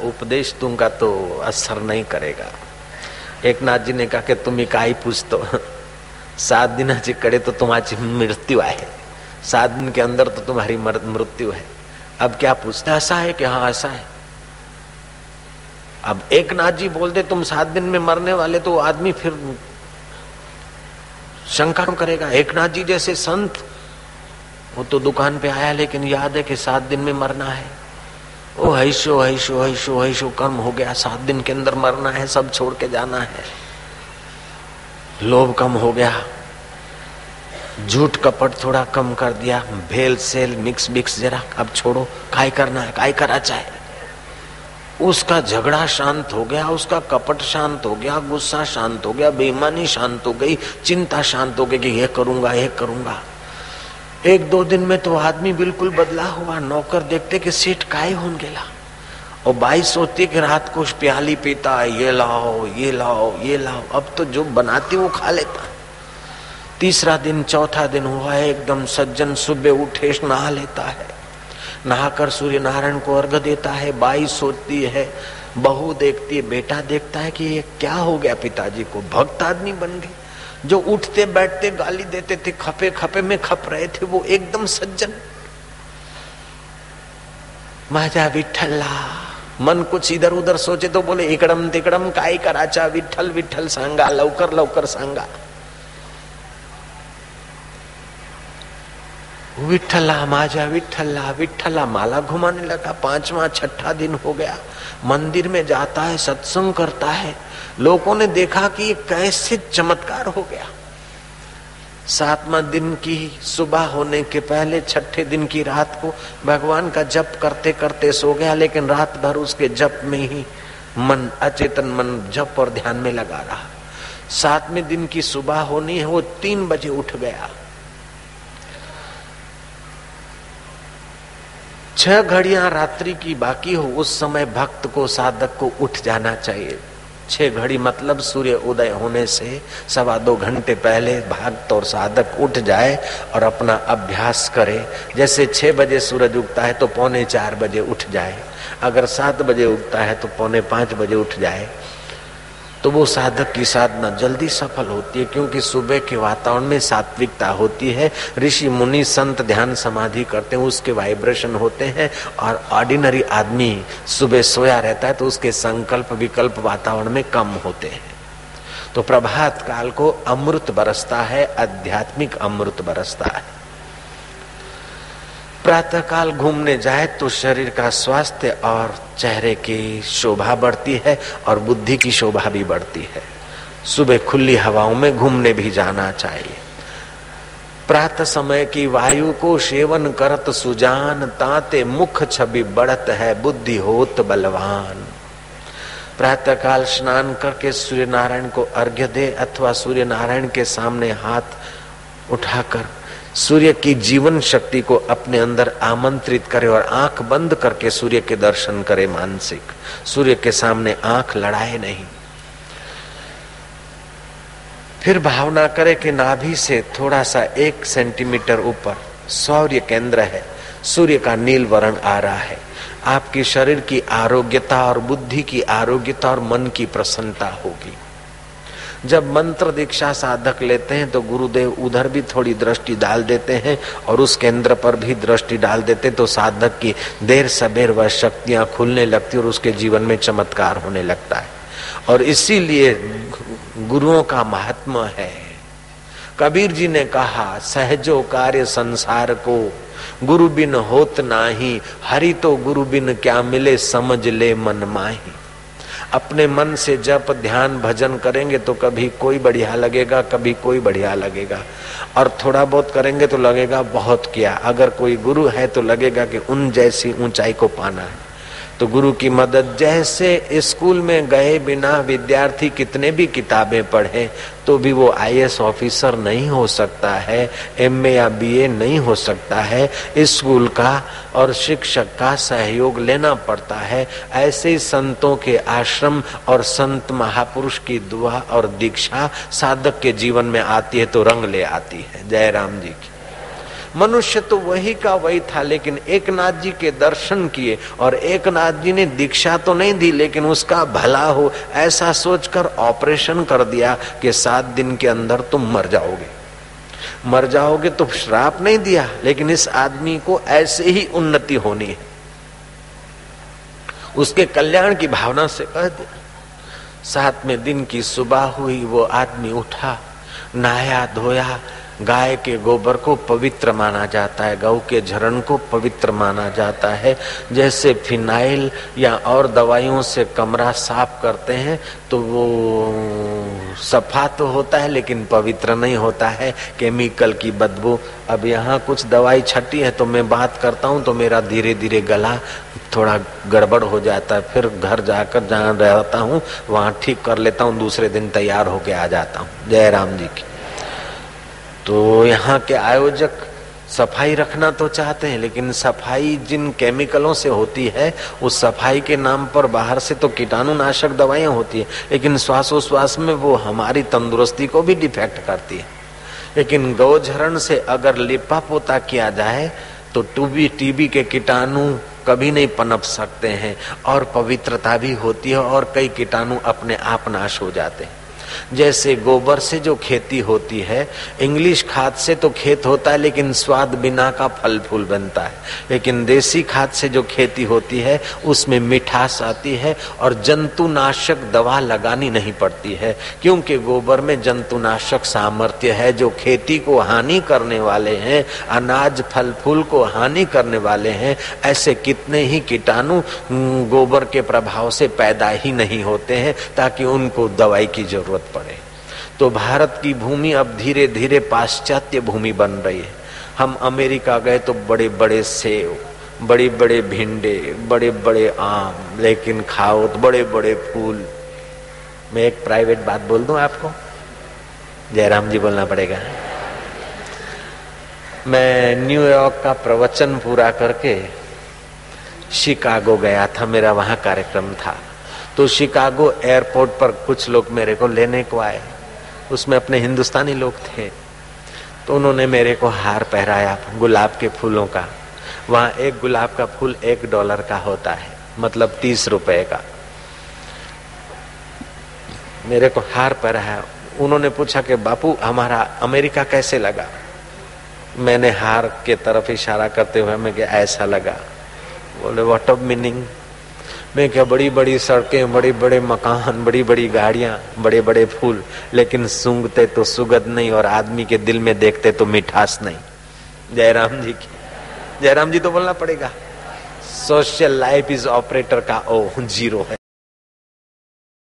उपदेश दूंगा तो असर नहीं करेगा। एक नाथ जी ने कहा कि तुम्ही काही पूछतो 7 दिनाची कडे तो तुम्हारी मृत्यु है, 7 दिन के अंदर तो तुम्हारी मृत्यु है। अब क्या पूछते? ऐसा है कि हाँ ऐसा है। अब एक नाथ जी बोल दे तुम 7 दिन में मरने वाले, तो आदमी फिर शंका करेगा। एक नाथ जी जैसे संत, वो तो दुकान पे आया लेकिन याद है कि 7 दिन में मरना है। ओ हैशो हैशो हैशो हैशो कर्म हो गया, 7 दिन के अंदर मरना है, सब छोड़ के जाना है। लोभ कम हो गया, झूठ कपट थोड़ा कम कर दिया, भेल सेल मिक्स बिक्स जरा अब छोड़ो, काय करना है, काय करा चाहे। उसका झगड़ा शांत हो गया, उसका कपट शांत हो गया, गुस्सा शांत हो गया, बेईमानी शांत हो गई, चिंता शांत हो गई कि ये करूंगा ये करूंगा। 1-2 दिन में तो आदमी बिल्कुल बदला हुआ। नौकर देखते कि सेठ काय होन गेला, और बाई सोचती कि रात को प्याली पीता है, ये लाओ ये लाओ ये लाओ। अब तो जो बनाती वो खा लेता। 3रा दिन 4था दिन हुआ है, एकदम सज्जन सुबह उठे नहा लेता है, नहाकर सूर्य नारायण को अर्घ देता है। बाई सोचती है, बहू देखती है, बेटा देखता है कि ये क्या हो गया पिताजी को, भक्त आदमी बन गए। जो उठते बैठते गाली देते थे, खपे खपे में खप रहे थे, वो एकदम सज्जन। माझा विठ्ठला। मन कुछ इधर उधर सोचे तो बोले इकडम तिकडम काय कराचा, विठ्ठल विठ्ठल सांगा, लवकर लवकर सांगा। विठ्ठला माझा विठ्ठला विठ्ठला माला घुमाने लगा। 5वां 6ठा दिन हो गया, मंदिर में जाता है, सत्संग करता है। लोगों ने देखा कि ये कैसे चमत्कार हो गया। 7वां दिन की सुबह होने के पहले 6ठे दिन की रात को भगवान का जप करते करते सो गया, लेकिन रात भर उसके जप में ही मन, अचेतन मन जप और ध्यान में लगा रहा। 7वें दिन की सुबह होनी है, वो 3 बजे उठ गया। 6 घड़ियां रात्रि की बाकी हो, उस समय भक्त को, साधक को उठ जाना चाहिए। 6 घड़ी मतलब सूर्य उदय होने से 2.25 घंटे पहले भक्त और साधक उठ जाए और अपना अभ्यास करे। जैसे 6 बजे सूरज उगता है तो 4:45 बजे उठ जाए, अगर 7 बजे उगता है तो 4:45 बजे उठ जाए, तो वो साधक की साधना जल्दी सफल होती है। क्योंकि सुबह के वातावरण में सात्विकता होती है, ऋषि मुनि संत ध्यान समाधि करते हैं, उसके वाइब्रेशन होते हैं। और ऑर्डिनरी आदमी सुबह सोया रहता है तो उसके संकल्प विकल्प वातावरण में कम होते हैं। तो प्रभात काल को अमृत बरसता है, आध्यात्मिक अमृत बरसता है। प्रातः काल घूमने जाए तो शरीर का स्वास्थ्य और चेहरे की शोभा बढ़ती है और बुद्धि की शोभा भी बढ़ती है। सुबह खुली हवाओं में घूमने भी जाना चाहिए। प्रातः समय की वायु को सेवन करत सुजान, ताते मुख छवि बढ़त है, बुद्धि होत बलवान। प्रातः काल स्नान करके सूर्य नारायण को अर्घ्य दे, अथवा सूर्य नारायण के सामने हाथ उठाकर सूर्य की जीवन शक्ति को अपने अंदर आमंत्रित करे और आंख बंद करके सूर्य के दर्शन करे। मानसिक सूर्य के सामने आंख लड़ाए नहीं। फिर भावना करे कि नाभि से थोड़ा सा 1 सेंटीमीटर ऊपर सूर्य केंद्र है, सूर्य का नील वर्ण आ रहा है। आपकी शरीर की आरोग्यता और बुद्धि की आरोग्यता और मन की प्रसन्नता होगी। जब मंत्र दीक्षा साधक लेते हैं तो गुरुदेव उधर भी थोड़ी दृष्टि डाल देते हैं और उस केंद्र पर भी दृष्टि डाल देते हैं, तो साधक की देर सबेर वह शक्तियां खुलने लगती और उसके जीवन में चमत्कार होने लगता है। और इसीलिए गुरुओं का महात्मा है। कबीर जी ने कहा, सहजो कार्य संसार को, गुरु बिन होत नाही, हरि तो गुरु बिन क्या मिले, समझ ले मन माही। अपने मन से जप ध्यान भजन करेंगे तो कभी कोई बढ़िया लगेगा, कभी कोई बढ़िया लगेगा, और थोड़ा बहुत करेंगे तो लगेगा बहुत किया। अगर कोई गुरु है तो लगेगा कि उन जैसी ऊंचाई को पाना है। तो गुरु की मदद, जैसे स्कूल में गए बिना विद्यार्थी कितने भी किताबें पढ़े तो भी वो IAS ऑफिसर नहीं हो सकता है, MA या BA नहीं हो सकता है। स्कूल का और शिक्षक का सहयोग लेना पड़ता है। ऐसे ही संतों के आश्रम और संत महापुरुष की दुआ और दीक्षा साधक के जीवन में आती है तो रंग ले आती है। जय राम जी की। मनुष्य तो वही का वही था, लेकिन एकनाथ जी के दर्शन किए और एकनाथ जी ने दीक्षा तो नहीं दी, लेकिन उसका भला हो ऐसा सोचकर ऑपरेशन कर दिया कि 7 दिन के अंदर तुम मर जाओगे। मर जाओगे तो श्राप नहीं दिया, लेकिन इस आदमी को ऐसे ही उन्नति होनी है, उसके कल्याण की भावना से कह दिया। 7वें दिन की सुबह हुई, वो आदमी उठा, नहाया धोया। गाय के गोबर को पवित्र माना जाता है, गौ के झरण को पवित्र माना जाता है। जैसे फिनाइल या और दवाइयों से कमरा साफ करते हैं तो वो सफा तो होता है लेकिन पवित्र नहीं होता है, केमिकल की बदबू। अब यहाँ कुछ दवाई छटी है तो मैं बात करता हूँ तो मेरा धीरे धीरे गला थोड़ा गड़बड़ हो जाता है, फिर घर जाकर जहाँ रहता हूँ वहाँ ठीक कर लेता हूँ, दूसरे दिन तैयार होके आ जाता हूँ। जय राम जी की। तो यहाँ के आयोजक सफाई रखना तो चाहते हैं, लेकिन सफाई जिन केमिकलों से होती है उस सफाई के नाम पर बाहर से तो कीटाणुनाशक दवाइयाँ होती है, लेकिन श्वासोश्वास में वो हमारी तंदुरुस्ती को भी डिफेक्ट करती है। लेकिन गौझरण से अगर लिपा पोता किया जाए तो टीबी के कीटाणु कभी नहीं पनप सकते हैं और पवित्रता भी होती है और कई कीटाणु अपने आप नाश हो जाते हैं। जैसे गोबर से जो खेती होती है, इंग्लिश खाद से तो खेत होता है लेकिन स्वाद बिना का फल फूल बनता है, लेकिन देसी खाद से जो खेती होती है उसमें मिठास आती है और जंतुनाशक दवा लगानी नहीं पड़ती है, क्योंकि गोबर में जंतुनाशक सामर्थ्य है जो खेती को हानि करने वाले हैं, अनाज फल फूल को हानि करने वाले हैं। ऐसे कितने ही कीटाणु गोबर के प्रभाव से पैदा ही नहीं होते हैं ताकि उनको दवाई की जरूरत पड़े। तो भारत की भूमि अब धीरे धीरे पाश्चात्य भूमि बन रही है। हम अमेरिका गए तो बड़े बड़े सेब, बड़े बड़े भिंडे, बड़े बड़े आम, लेकिन खाओ तो बड़े बड़े फूल। मैं एक प्राइवेट बात बोल दूं आपको, जयराम जी बोलना पड़ेगा। मैं न्यूयॉर्क का प्रवचन पूरा करके शिकागो गया था, मेरा वहां कार्यक्रम था। तो शिकागो एयरपोर्ट पर कुछ लोग मेरे को लेने को आए, उसमें अपने हिंदुस्तानी लोग थे। तो उन्होंने मेरे को हार पहनाया गुलाब के फूलों का। वहाँ एक गुलाब का फूल $1 का होता है, मतलब 30 रुपए का। मेरे को हार पहनाया। उन्होंने पूछा कि बापू हमारा अमेरिका कैसे लगा। मैंने हार के तरफ इशारा करते हुए मैं ऐसा लगा। बोले व्हाट ऑफ मीनिंग। मैं क्या, बड़ी बड़ी सड़कें, बड़े बड़े मकान, बड़ी बड़ी गाड़ियां, बड़े बड़े फूल, लेकिन सूंघते तो सुगंध नहीं और आदमी के दिल में देखते तो मिठास नहीं। जयराम जी की। जयराम जी तो बोलना पड़ेगा। सोशल लाइफ इज ऑपरेटर का 0 है।